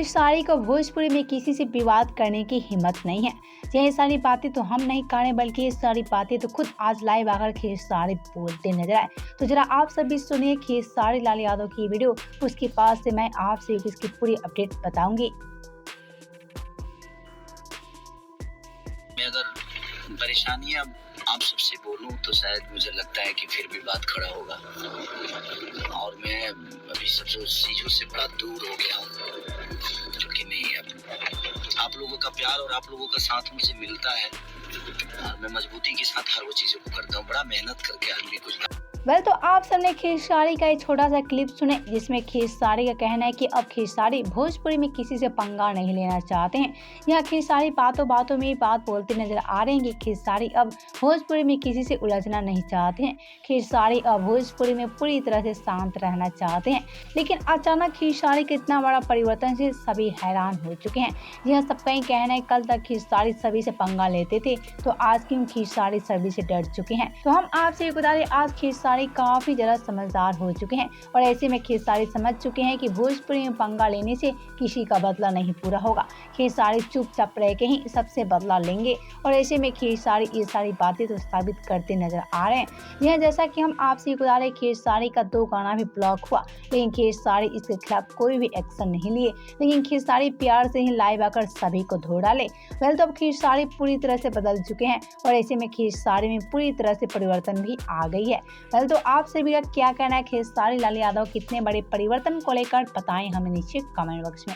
खेसारी को भोजपुरी में किसी से विवाद करने की हिम्मत नहीं है। ये सारी बातें तो हम नहीं कर रहे, बल्कि ये सारी बातें तो खुद आज लाइव आकर खेसारी बोलते नजर आए। तो जरा आप सभी सुनिए खेसारी लाल यादव की वीडियो, उसके पास से मैं आपसे इसकी पूरी अपडेट बताऊंगी। मैं अगर परेशानियां आप सबसे बोलूं तो शायद मुझे लगता है कि फिर भी बात खड़ा होगा, और मैं अभी सब चीजों से बड़ा दूर हो गया हूँ, क्योंकि नहीं अब आप लोगों का प्यार और आप लोगों का साथ मुझे मिलता है और मैं मजबूती के साथ हर वो चीजों को करता हूँ, बड़ा मेहनत करके हर भी कुछ। तो आप सबने खेसारी का एक छोटा सा क्लिप सुने, जिसमें खेसारी का कहना है कि अब खेसारी भोजपुरी में किसी से पंगा नहीं लेना चाहते हैं। यहाँ खेसारी बातों बातों में बात बोलते नजर आ रहे हैं कि खेसारी अब भोजपुरी में किसी से उलझना नहीं चाहते हैं। खेसारी अब भोजपुरी में पूरी तरह से शांत रहना चाहते हैं। लेकिन अचानक खेसारी के इतना बड़ा परिवर्तन से सभी हैरान हो चुके हैं। यह सबका ही कहना है कल तक खेसारी सभी से पंगा लेते थे, तो आज क्यों खेसारी सभी से डर चुके हैं। तो हम आपसे बता दें, आज खेसारी काफी ज्यादा समझदार हो चुके हैं और ऐसे में खेसारी समझ चुके हैं कि भोजपुरी में पंगा लेने से किसी का बदला नहीं पूरा होगा। खेसारी चुपचाप रह के ही सबसे बदला लेंगे और ऐसे में खेसारी ये सारी बातें तो साबित करते नजर आ रहे हैं। यह जैसा कि हम आपसे बता रहे, खेसारी का 2 गाना भी ब्लॉक हुआ, लेकिन खेसारी इसके खिलाफ कोई भी एक्शन नहीं लिए। लेकिन खेसारी प्यार से ही लाइव आकर सभी को धो डाले। तो अब खेसारी पूरी तरह से बदल चुके हैं और ऐसे में खेसारी में पूरी तरह से परिवर्तन भी आ गई है। तो आप सभी का क्या कहना है खेसारी लाल यादव कितने बड़े परिवर्तन को लेकर, बताएं हमें नीचे कमेंट बॉक्स में।